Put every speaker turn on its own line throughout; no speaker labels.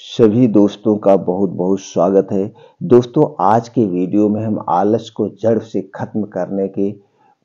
सभी दोस्तों का बहुत बहुत स्वागत है। दोस्तों, आज के वीडियो में हम आलस को जड़ से खत्म करने के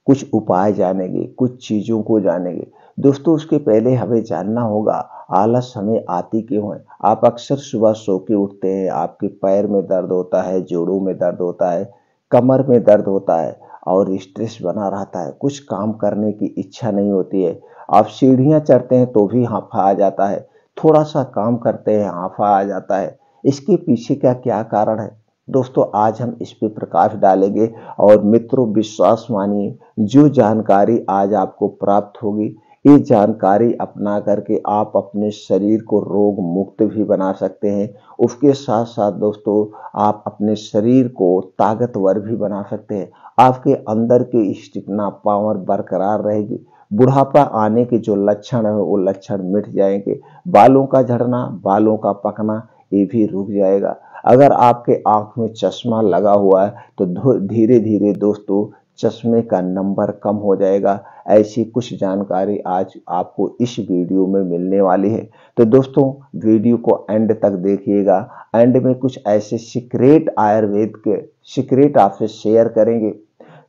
कुछ उपाय जानेंगे, कुछ चीज़ों को जानेंगे। दोस्तों, उसके पहले हमें जानना होगा आलस हमें आती क्यों है। आप अक्सर सुबह सो के उठते हैं, आपके पैर में दर्द होता है, जोड़ों में दर्द होता है, कमर में दर्द होता है और स्ट्रेस बना रहता है। कुछ काम करने की इच्छा नहीं होती है। आप सीढ़ियाँ चढ़ते हैं तो भी हांफा आ जाता है, थोड़ा सा काम करते हैं हांफा आ जाता है। इसके पीछे का क्या कारण है? दोस्तों, आज हम इस पे प्रकाश डालेंगे और मित्रों, विश्वास मानिए, जो जानकारी आज आपको प्राप्त होगी, ये जानकारी अपना करके आप अपने शरीर को रोग मुक्त भी बना सकते हैं। उसके साथ साथ दोस्तों, आप अपने शरीर को ताकतवर भी बना सकते हैं। आपके अंदर की स्टिकना पावर बरकरार रहेगी। बुढ़ापा आने के जो लक्षण है वो लक्षण मिट जाएंगे। बालों का झड़ना, बालों का पकना, ये भी रुक जाएगा। अगर आपके आंख में चश्मा लगा हुआ है तो धीरे धीरे दोस्तों चश्मे का नंबर कम हो जाएगा। ऐसी कुछ जानकारी आज आपको इस वीडियो में मिलने वाली है। तो दोस्तों, वीडियो को एंड तक देखिएगा। एंड में कुछ ऐसे सीक्रेट आयुर्वेद के सीक्रेट आपसे शेयर करेंगे,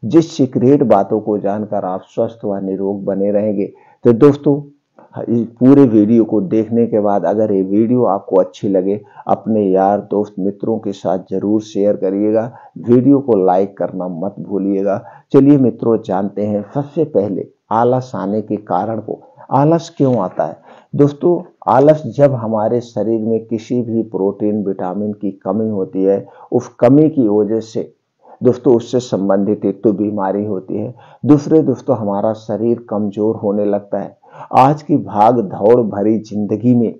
जिस सीक्रेट बातों को जानकर आप स्वस्थ व निरोग बने रहेंगे। तो दोस्तों, इस पूरे वीडियो को देखने के बाद अगर ये वीडियो आपको अच्छी लगे, अपने यार दोस्त मित्रों के साथ जरूर शेयर करिएगा। वीडियो को लाइक करना मत भूलिएगा। चलिए मित्रों, जानते हैं सबसे पहले आलस आने के कारण को। आलस क्यों आता है? दोस्तों, आलस जब हमारे शरीर में किसी भी प्रोटीन विटामिन की कमी होती है, उस कमी की वजह से दोस्तों उससे संबंधित एक तो बीमारी होती है, दूसरे दोस्तों हमारा शरीर कमजोर होने लगता है। आज की भाग दौड़ भरी जिंदगी में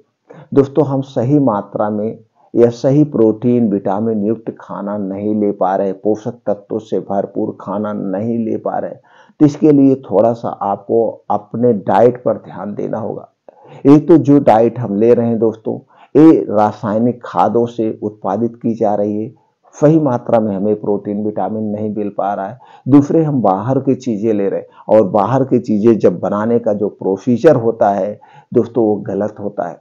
दोस्तों हम सही मात्रा में या सही प्रोटीन विटामिन युक्त खाना नहीं ले पा रहे, पोषक तत्वों से भरपूर खाना नहीं ले पा रहे। तो इसके लिए थोड़ा सा आपको अपने डाइट पर ध्यान देना होगा। एक तो जो डाइट हम ले रहे हैं दोस्तों, ये रासायनिक खादों से उत्पादित की जा रही है, सही मात्रा में हमें प्रोटीन विटामिन नहीं मिल पा रहा है। दूसरे, हम बाहर की चीजें ले रहे हैं और बाहर की चीजें जब बनाने का जो प्रोसीजर होता है दोस्तों वो गलत होता है।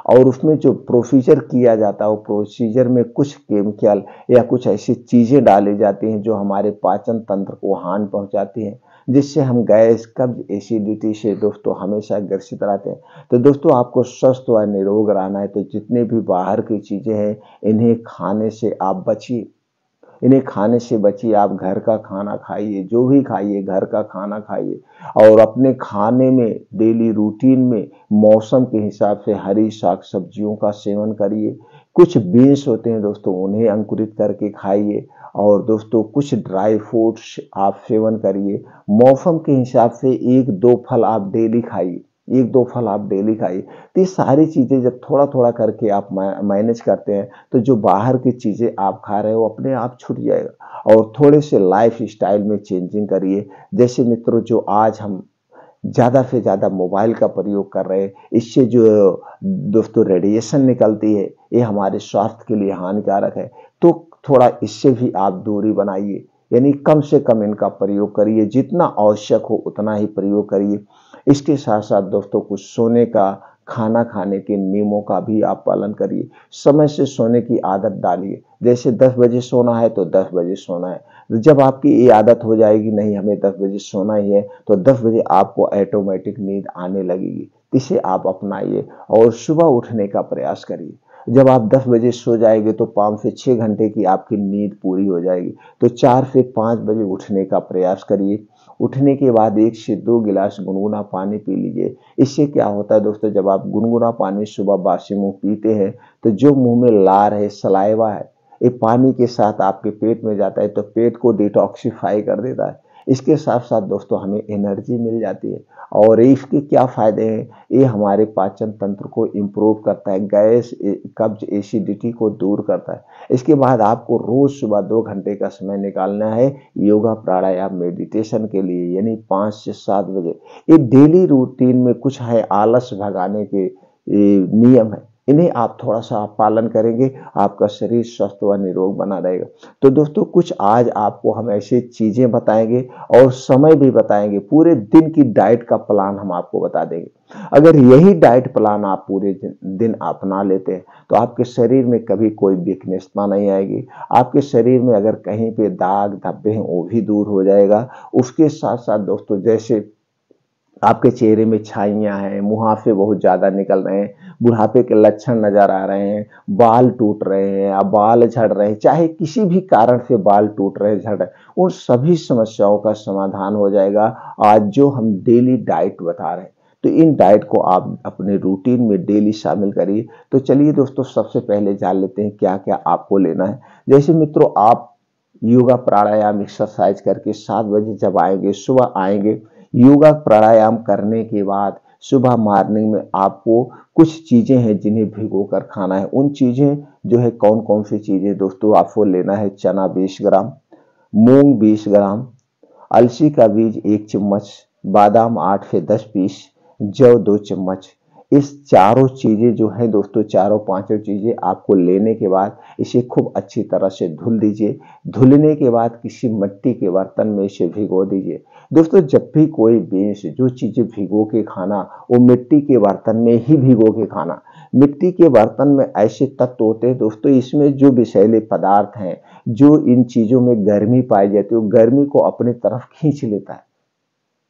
और उसमें जो प्रोसीजर किया जाता है वो प्रोसीजर में कुछ केमिकल या कुछ ऐसी चीजें डाली जाती हैं जो हमारे पाचन तंत्र को हानि पहुंचाती हैं, जिससे हम गैस, कब्ज, एसिडिटी से दोस्तों हमेशा ग्रसित रहते हैं। तो दोस्तों, आपको स्वस्थ व निरोग रहना है तो जितने भी बाहर की चीजें हैं इन्हें खाने से आप बचिए। इन्हें खाने से बचिए। आप घर का खाना खाइए, जो भी खाइए घर का खाना खाइए। और अपने खाने में डेली रूटीन में मौसम के हिसाब से हरी साग सब्जियों का सेवन करिए। कुछ बीन्स होते हैं दोस्तों, उन्हें अंकुरित करके खाइए। और दोस्तों, कुछ ड्राई फ्रूट्स आप सेवन करिए। मौसम के हिसाब से एक दो फल आप डेली खाइए, एक दो फल आप डेली खाइए। तो ये सारी चीजें जब थोड़ा थोड़ा करके आप मैनेज करते हैं तो जो बाहर की चीजें आप खा रहे हो अपने आप छूट जाएगा। और थोड़े से लाइफ स्टाइल में चेंजिंग करिए। जैसे मित्रों, जो आज हम ज़्यादा से ज़्यादा मोबाइल का प्रयोग कर रहे हैं, इससे जो दोस्तों रेडिएशन निकलती है ये हमारे स्वास्थ्य के लिए हानिकारक है। तो थोड़ा इससे भी आप दूरी बनाइए, यानी कम से कम इनका प्रयोग करिए। जितना आवश्यक हो उतना ही प्रयोग करिए। इसके साथ साथ दोस्तों कुछ सोने का, खाना खाने के नियमों का भी आप पालन करिए। समय से सोने की आदत डालिए। जैसे 10 बजे सोना है तो 10 बजे सोना है। जब आपकी ये आदत हो जाएगी, नहीं हमें 10 बजे सोना ही है, तो 10 बजे आपको ऑटोमेटिक नींद आने लगेगी। इसे आप अपनाइए और सुबह उठने का प्रयास करिए। जब आप 10 बजे सो जाएंगे तो 5 से 6 घंटे की आपकी नींद पूरी हो जाएगी। तो 4 से 5 बजे उठने का प्रयास करिए। उठने के बाद 1 से 2 गिलास गुनगुना पानी पी लीजिए। इससे क्या होता है दोस्तों, जब आप गुनगुना पानी सुबह बासी मुंह पीते हैं तो जो मुंह में लार है, सलाइवा है, ये पानी के साथ आपके पेट में जाता है तो पेट को डिटॉक्सिफाई कर देता है। इसके साथ साथ दोस्तों हमें एनर्जी मिल जाती है। और इसके क्या फायदे हैं? ये हमारे पाचन तंत्र को इम्प्रूव करता है, गैस, कब्ज, एसिडिटी को दूर करता है। इसके बाद आपको रोज सुबह 2 घंटे का समय निकालना है योगा, प्राणायाम, मेडिटेशन के लिए, यानी 5 से 7 बजे। ये डेली रूटीन में कुछ है आलस भगाने के नियम है। इन्हें आप थोड़ा सा पालन करेंगे, आपका शरीर स्वस्थ व निरोग बना रहेगा। तो दोस्तों कुछ आज आपको हम ऐसी चीजें बताएंगे और समय भी बताएंगे, पूरे दिन की डाइट का प्लान हम आपको बता देंगे। अगर यही डाइट प्लान आप पूरे दिन अपना लेते हैं तो आपके शरीर में कभी कोई वीकनेसता नहीं आएगी। आपके शरीर में अगर कहीं पे दाग धब्बे हैं वो भी दूर हो जाएगा। उसके साथ साथ दोस्तों जैसे आपके चेहरे में छाइयां हैं, मुहासे बहुत ज्यादा निकल रहे हैं, बुढ़ापे के लक्षण नजर आ रहे हैं, बाल टूट रहे हैं या बाल झड़ रहे हैं, चाहे किसी भी कारण से बाल टूट रहे झड़ रहे, उन सभी समस्याओं का समाधान हो जाएगा आज जो हम डेली डाइट बता रहे हैं। तो इन डाइट को आप अपने रूटीन में डेली शामिल करिए। तो चलिए दोस्तों सबसे पहले जान लेते हैं क्या क्या आपको लेना है। जैसे मित्रों आप योगा प्राणायाम एक्सरसाइज करके 7 बजे जब आएंगे, सुबह आएंगे, योगा प्राणायाम करने के बाद सुबह मॉर्निंग में आपको कुछ चीजें हैं जिन्हें भिगो कर खाना है। उन चीजें जो है कौन कौन सी चीजें दोस्तों आपको लेना है। चना 20 ग्राम, मूंग 20 ग्राम, अलसी का बीज 1 चम्मच, बादाम 8 से 10 पीस, जौ 2 चम्मच। इस चारों चीजें जो है दोस्तों, चारों पांचों चीजें आपको लेने के बाद इसे खूब अच्छी तरह से धुल दीजिए। धुलने के बाद किसी मिट्टी के बर्तन में इसे भिगो दीजिए। दोस्तों जब भी कोई बीज जो चीजें भिगो के खाना, वो मिट्टी के बर्तन में ही भिगो के खाना। मिट्टी के बर्तन में ऐसे तत्व होते हैं दोस्तों, इसमें जो विषैले पदार्थ हैं, जो इन चीजों में गर्मी पाई जाती है, वो गर्मी को अपनी तरफ खींच लेता है,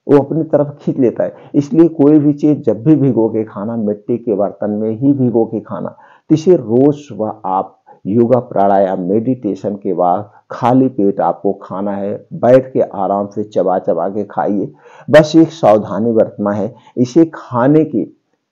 वो अपनी तरफ खींच लेता है। इसलिए कोई भी चीज जब भी भिगो के खाना, मिट्टी के बर्तन में ही भिगो के खाना। तो इसे रोज सुबह आप योगा प्राणायाम मेडिटेशन के बाद खाली पेट आपको खाना है। बैठ के आराम से चबा चबा के खाइए। बस एक सावधानी बरतना है, इसे खाने की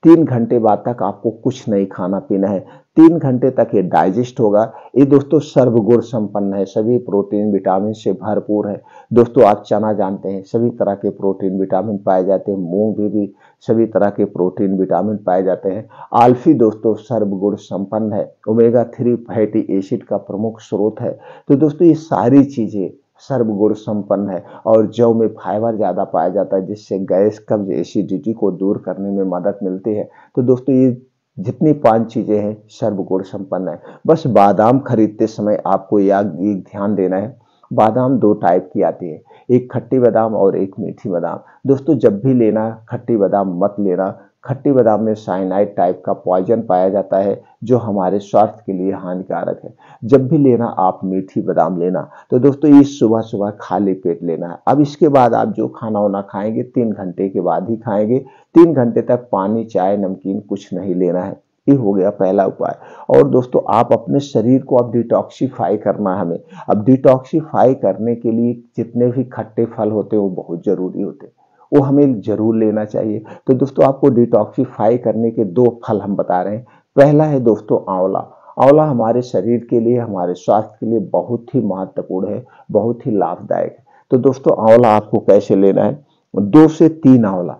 3 घंटे बाद तक आपको कुछ नहीं खाना पीना है। 3 घंटे तक ये डाइजेस्ट होगा। ये दोस्तों सर्वगुण संपन्न है, सभी प्रोटीन विटामिन से भरपूर है। दोस्तों आप चना जानते हैं, सभी तरह के प्रोटीन विटामिन पाए जाते हैं। मूंग भी सभी तरह के प्रोटीन विटामिन पाए जाते हैं। आलसी दोस्तों सर्वगुण संपन्न है, ओमेगा 3 फैटी एसिड का प्रमुख स्रोत है। तो दोस्तों ये सारी चीजें सर्वगुण संपन्न है। और जौ में फाइबर ज्यादा पाया जाता है, जिससे गैस कब्ज एसिडिटी को दूर करने में मदद मिलती है। तो दोस्तों ये जितनी 5 चीजें हैं सर्वगुण संपन्न है। बस बादाम खरीदते समय आपको एक ध्यान देना है, बादाम 2 टाइप की आती है, एक खट्टी बादाम और एक मीठी बादाम। दोस्तों जब भी लेना खट्टी बादाम मत लेना। खट्टी बादाम में साइनाइड टाइप का पॉइजन पाया जाता है जो हमारे स्वास्थ्य के लिए हानिकारक है। जब भी लेना आप मीठी बादाम लेना। तो दोस्तों ये सुबह सुबह खाली पेट लेना है। अब इसके बाद आप जो खाना वाना खाएंगे 3 घंटे के बाद ही खाएंगे। 3 घंटे तक पानी चाय नमकीन कुछ नहीं लेना है। ये हो गया पहला उपाय। और दोस्तों आप अपने शरीर को अब डिटॉक्सिफाई करना है हमें। अब डिटॉक्सिफाई करने के लिए जितने भी खट्टे फल होते हैं वो बहुत जरूरी होते हैं, वो हमें जरूर लेना चाहिए। तो दोस्तों आपको डिटॉक्सिफाई करने के 2 फल हम बता रहे हैं। पहला है दोस्तों आंवला। आंवला हमारे शरीर के लिए, हमारे स्वास्थ्य के लिए बहुत ही महत्वपूर्ण है, बहुत ही लाभदायक है। तो दोस्तों आंवला आपको कैसे लेना है, 2 से 3 आंवला,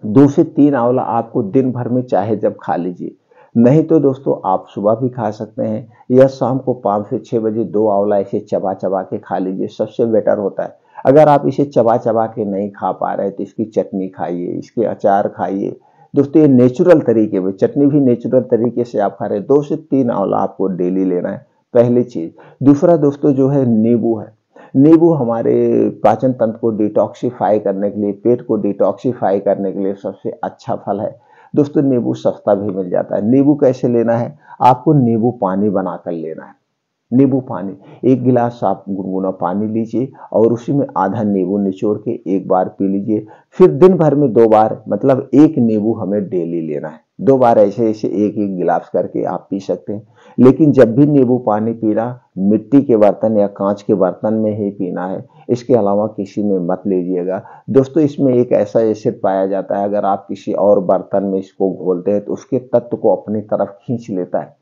2 से 3 आंवला आपको दिन भर में चाहे जब खा लीजिए। नहीं तो दोस्तों आप सुबह भी खा सकते हैं या शाम को 5 से 6 बजे 2 आंवला ऐसे चबा चबा के खा लीजिए, सबसे बेटर होता है। अगर आप इसे चबा चबा के नहीं खा पा रहे तो इसकी चटनी खाइए, इसके अचार खाइए। दोस्तों ये नेचुरल तरीके में, चटनी भी नेचुरल तरीके से आप खा रहे हैं। 2 से 3 आंवला आपको डेली लेना है, पहली चीज। दूसरा दोस्तों जो है नींबू है। नींबू हमारे पाचन तंत्र को डिटॉक्सिफाई करने के लिए, पेट को डिटॉक्सिफाई करने के लिए सबसे अच्छा फल है। दोस्तों नींबू सस्ता भी मिल जाता है। नींबू कैसे लेना है, आपको नींबू पानी बनाकर लेना है। नींबू पानी 1 गिलास आप गुनगुना पानी लीजिए और उसी में आधा नींबू निचोड़ के एक बार पी लीजिए। फिर दिन भर में 2 बार, मतलब 1 नींबू हमें डेली लेना है। 2 बार ऐसे ऐसे 1-1 गिलास करके आप पी सकते हैं। लेकिन जब भी नींबू पानी पीना, मिट्टी के बर्तन या कांच के बर्तन में ही पीना है, इसके अलावा किसी में मत लीजिएगा। दोस्तों इसमें एक ऐसा एसिड पाया जाता है, अगर आप किसी और बर्तन में इसको घोलते हैं तो उसके तत्व को अपनी तरफ खींच लेता है।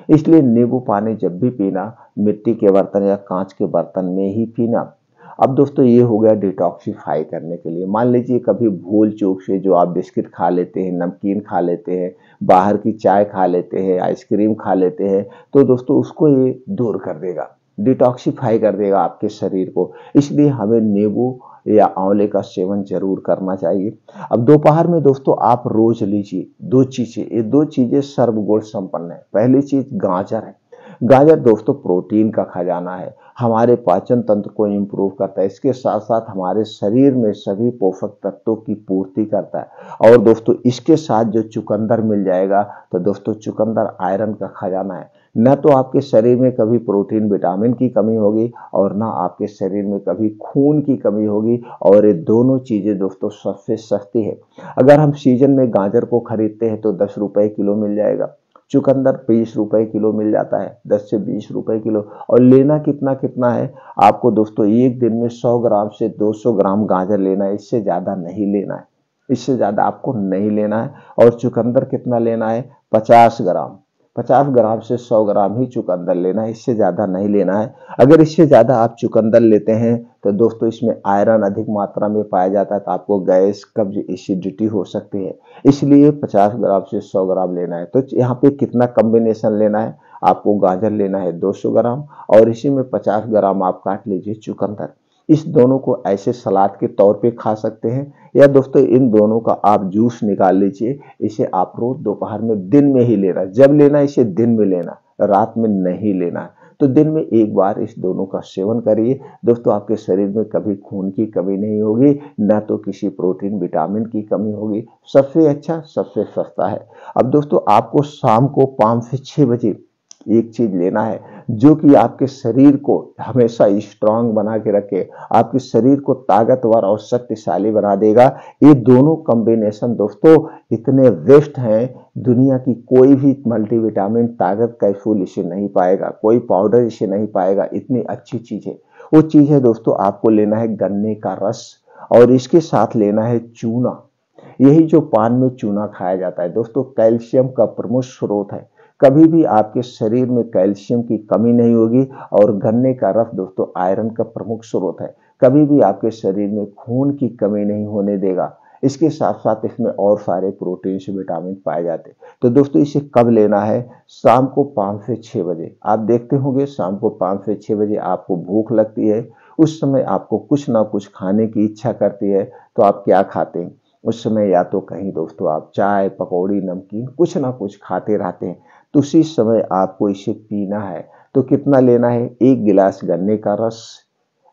इसलिए नींबू पानी जब भी पीना, मिट्टी के बर्तन या कांच के बर्तन में ही पीना। अब दोस्तों ये हो गया डिटॉक्सिफाई करने के लिए। मान लीजिए कभी भूल चूक से जो आप बिस्किट खा लेते हैं, नमकीन खा लेते हैं, बाहर की चाय खा लेते हैं, आइसक्रीम खा लेते हैं, तो दोस्तों उसको ये दूर कर देगा। डिटॉक्सिफाई कर देगा आपके शरीर को। इसलिए हमें नींबू या आंवले का सेवन जरूर करना चाहिए। अब दोपहर में दोस्तों आप रोज लीजिए 2 चीजें, ये 2 चीजें सर्वगुण संपन्न है। पहली चीज गाजर है। गाजर दोस्तों प्रोटीन का खजाना है, हमारे पाचन तंत्र को इम्प्रूव करता है, इसके साथ साथ हमारे शरीर में सभी पोषक तत्वों की पूर्ति करता है। और दोस्तों इसके साथ जो चुकंदर मिल जाएगा, तो दोस्तों चुकंदर आयरन का खजाना है। न तो आपके शरीर में कभी प्रोटीन विटामिन की कमी होगी और ना आपके शरीर में कभी खून की कमी होगी, और ये दोनों चीजें दोस्तों सबसे सस्ती है। अगर हम सीजन में गाजर को खरीदते हैं तो 10 रुपए किलो मिल जाएगा, चुकंदर 20 रुपए किलो मिल जाता है, 10 से 20 रुपए किलो। और लेना कितना कितना है आपको दोस्तों, एक दिन में 100 ग्राम से 200 ग्राम गाजर लेना है, इससे ज्यादा नहीं लेना है, इससे ज्यादा आपको नहीं लेना है। और चुकंदर कितना लेना है, 50 ग्राम, 50 ग्राम से 100 ग्राम ही चुकंदर लेना है, इससे ज्यादा नहीं लेना है। अगर इससे ज्यादा आप चुकंदर लेते हैं तो दोस्तों इसमें आयरन अधिक मात्रा में पाया जाता है, तो आपको गैस, कब्ज, एसिडिटी हो सकती है। इसलिए 50 ग्राम से 100 ग्राम लेना है। तो यहाँ पे कितना कॉम्बिनेशन लेना है, आपको गाजर लेना है 200 ग्राम और इसी में 50 ग्राम आप काट लीजिए चुकंदर। इस दोनों को ऐसे सलाद के तौर पे खा सकते हैं, या दोस्तों इन दोनों का आप जूस निकाल लीजिए। इसे आप रोज दोपहर में, दिन में ही लेना, जब लेना इसे दिन में लेना, रात में नहीं लेना है। तो दिन में एक बार इस दोनों का सेवन करिए दोस्तों, आपके शरीर में कभी खून की कमी नहीं होगी, ना तो किसी प्रोटीन विटामिन की कमी होगी। सबसे अच्छा, सबसे सस्ता है। अब दोस्तों आपको शाम को 5 से 6 बजे एक चीज लेना है जो कि आपके शरीर को हमेशा स्ट्रांग बना के रखे, आपके शरीर को ताकतवर और शक्तिशाली बना देगा। ये दोनों कॉम्बिनेशन दोस्तों इतने बेस्ट हैं, दुनिया की कोई भी मल्टीविटामिन ताकत कैप्सूल इसे नहीं पाएगा, कोई पाउडर इसे नहीं पाएगा, इतनी अच्छी चीज है। वो चीज है दोस्तों, आपको लेना है गन्ने का रस और इसके साथ लेना है चूना। यही जो पान में चूना खाया जाता है दोस्तों, कैल्शियम का प्रमुख स्रोत है। कभी भी आपके शरीर में कैल्शियम की कमी नहीं होगी। और गन्ने का रस दोस्तों आयरन का प्रमुख स्रोत है, कभी भी आपके शरीर में खून की कमी नहीं होने देगा। इसके साथ साथ इसमें और सारे प्रोटीन से विटामिन पाए जाते हैं। तो दोस्तों इसे कब लेना है, शाम को 5 से 6 बजे। आप देखते होंगे शाम को 5 से 6 बजे आपको भूख लगती है, उस समय आपको कुछ ना कुछ खाने की इच्छा करती है, तो आप क्या खाते हैं उस समय, या तो कहीं दोस्तों आप चाय, पकौड़ी, नमकीन कुछ ना कुछ खाते रहते हैं। तो उसी समय आपको इसे पीना है। तो कितना लेना है, 1 गिलास गन्ने का रस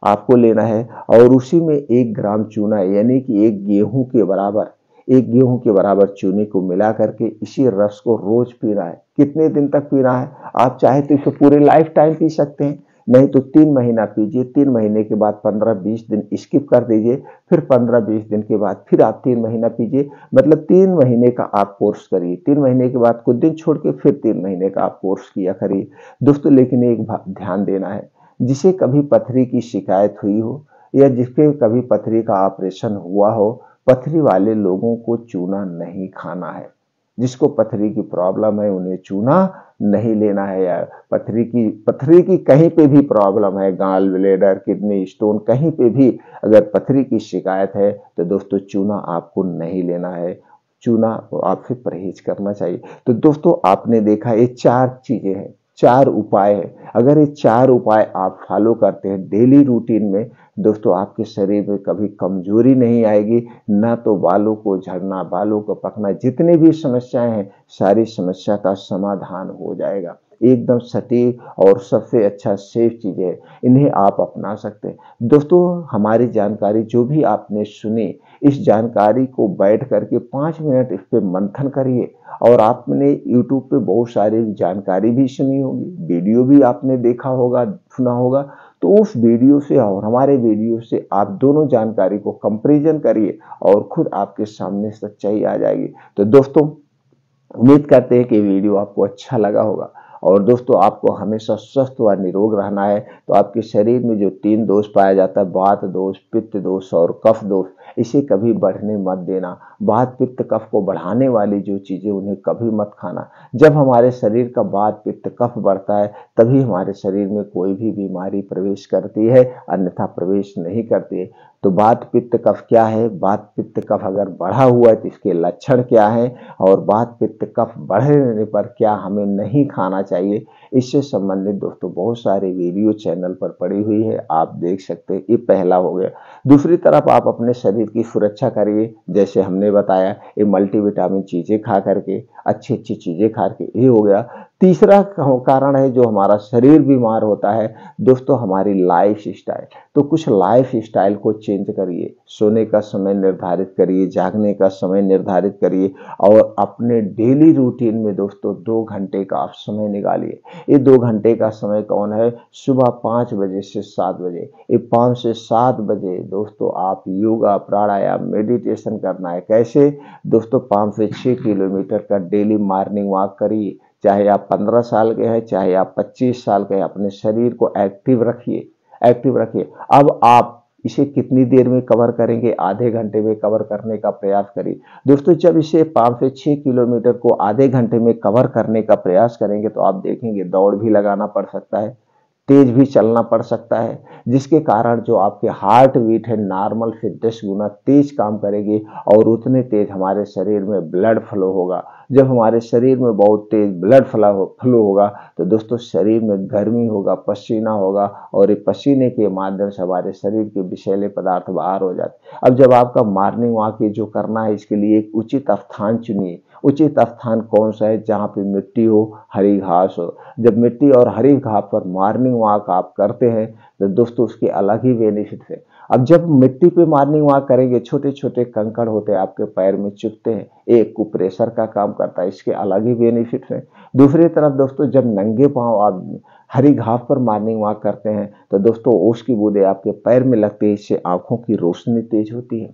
आपको लेना है और उसी में 1 ग्राम चूना, यानी कि 1 गेहूं के बराबर चूने को मिला करके इसी रस को रोज पीना है। कितने दिन तक पीना है, आप चाहे तो इसे पूरे लाइफ टाइम पी सकते हैं, नहीं तो 3 महीना पीजिए, 3 महीने के बाद 15-20 दिन स्किप कर दीजिए, फिर 15-20 दिन के बाद फिर आप 3 महीना पीजिए। मतलब 3 महीने का आप कोर्स करिए, 3 महीने के बाद कुछ दिन छोड़ के फिर 3 महीने का आप कोर्स किया करिए दोस्तों। लेकिन एक ध्यान देना है, जिसे कभी पथरी की शिकायत हुई हो या जिसके कभी पथरी का ऑपरेशन हुआ हो, पथरी वाले लोगों को चूना नहीं खाना है। जिसको पथरी की प्रॉब्लम है उन्हें चूना नहीं लेना है। यार पथरी की कहीं पे भी प्रॉब्लम है, गाल ब्लेडर, किडनी स्टोन, कहीं पे भी अगर पथरी की शिकायत है तो दोस्तों चूना आपको नहीं लेना है, चूना आपसे परहेज करना चाहिए। तो दोस्तों आपने देखा ये 4 चीजें हैं, 4 उपाय है। अगर ये 4 उपाय आप फॉलो करते हैं डेली रूटीन में दोस्तों, आपके शरीर में कभी कमजोरी नहीं आएगी, ना तो बालों को झड़ना, बालों को पकना, जितनी भी समस्याएं हैं सारी समस्या का समाधान हो जाएगा। एकदम सटीक और सबसे अच्छा सेफ चीजें है, इन्हें आप अपना सकते हैं दोस्तों। हमारी जानकारी जो भी आपने सुनी, इस जानकारी को बैठ करके 5 मिनट इस पे मंथन करिए। और आपने YouTube पे बहुत सारी जानकारी भी सुनी होगी, वीडियो भी आपने देखा होगा, सुना होगा। तो उस वीडियो से और हमारे वीडियो से आप दोनों जानकारी को कंपैरिजन करिए और खुद आपके सामने सच्चाई आ जाएगी। तो दोस्तों उम्मीद करते हैं कि वीडियो आपको अच्छा लगा होगा। और दोस्तों आपको हमेशा स्वस्थ व निरोग रहना है, तो आपके शरीर में जो 3 दोष पाया जाता है, वात दोष, पित्त दोष और कफ दोष, इसे कभी बढ़ने मत देना। वात, पित्त, कफ को बढ़ाने वाली जो चीजें उन्हें कभी मत खाना। जब हमारे शरीर का वात, पित्त, कफ बढ़ता है तभी हमारे शरीर में कोई भी बीमारी प्रवेश करती है, अन्यथा प्रवेश नहीं करती है। तो वात, पित्त, कफ क्या है, वात, पित्त, कफ अगर बढ़ा हुआ है तो इसके लक्षण क्या है, और वात, पित्त, कफ बढ़ने पर क्या हमें नहीं खाना चाहिए, इससे संबंधित दोस्तों बहुत सारे वीडियो चैनल पर पड़ी हुई है, आप देख सकते हैं। ये पहला हो गया। दूसरी तरफ आप अपने शरीर की सुरक्षा करिए, जैसे हमने बताया ये मल्टीविटामिन चीजें खा करके, अच्छी अच्छी चीजें खा के, ये हो गया। तीसरा कारण है जो हमारा शरीर बीमार होता है दोस्तों, हमारी लाइफ स्टाइल। तो कुछ लाइफ स्टाइल को चेंज करिए, सोने का समय निर्धारित करिए, जागने का समय निर्धारित करिए और अपने डेली रूटीन में दोस्तों 2 घंटे का आप समय निकालिए। ये 2 घंटे का समय कौन है? सुबह 5 बजे से 7 बजे। ये 5 से 7 बजे दोस्तों आप योगा, प्राणायाम, मेडिटेशन करना है। कैसे दोस्तों? 5 से 6 किलोमीटर का डेली मॉर्निंग वॉक करिए। चाहे आप 15 साल के हैं, चाहे आप 25 साल के हैं, अपने शरीर को एक्टिव रखिए, एक्टिव रखिए। अब आप इसे कितनी देर में कवर करेंगे? आधे घंटे में कवर करने का प्रयास करिए दोस्तों। जब इसे 5 से 6 किलोमीटर को आधे घंटे में कवर करने का प्रयास करेंगे तो आप देखेंगे दौड़ भी लगाना पड़ सकता है, तेज भी चलना पड़ सकता है, जिसके कारण जो आपके हार्ट बीट है नॉर्मल से 10 गुना तेज काम करेगी और उतने तेज हमारे शरीर में ब्लड फ्लो होगा। जब हमारे शरीर में बहुत तेज ब्लड फ्लो होगा तो दोस्तों शरीर में गर्मी होगा, पसीना होगा और ये पसीने के माध्यम से हमारे शरीर के विषैले पदार्थ बाहर हो जाते। अब जब आपका मॉर्निंग वॉक जो करना है, इसके लिए एक उचित स्थान चुनिए। उचित स्थान कौन सा है? जहाँ पे मिट्टी हो, हरी घास हो। जब मिट्टी और हरी घास पर मॉर्निंग वॉक आप करते हैं तो दोस्तों उसके अलग ही बेनिफिट है। अब जब मिट्टी पे मॉर्निंग वॉक करेंगे, छोटे छोटे कंकड़ होते हैं आपके पैर में चुभते हैं, एक कुप्रेशर का काम करता है, इसके अलग ही बेनिफिट है। दूसरी तरफ दोस्तों जब नंगे पांव आप हरी घास पर मॉर्निंग वॉक करते हैं तो दोस्तों ओस की बूंदें आपके पैर में लगती है, इससे आंखों की रोशनी तेज होती है।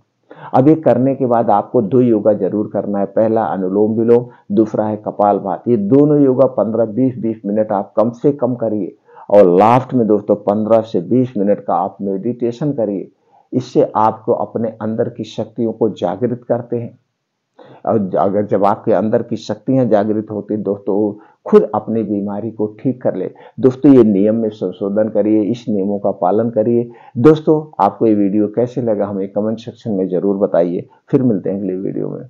अब ये करने के बाद आपको 2 योगा जरूर करना है। पहला अनुलोम विलोम, दूसरा है कपालभाति। ये दोनों योगा 15-20 मिनट आप कम से कम करिए और लास्ट में दोस्तों 15 से 20 मिनट का आप मेडिटेशन करिए। इससे आपको अपने अंदर की शक्तियों को जागृत करते हैं और अगर जब आपके अंदर की शक्तियां जागृत होती दोस्तों खुद अपनी बीमारी को ठीक कर ले। दोस्तों ये नियम में संशोधन करिए, इस नियमों का पालन करिए। दोस्तों आपको ये वीडियो कैसे लगा हमें कमेंट सेक्शन में जरूर बताइए। फिर मिलते हैं अगले वीडियो में।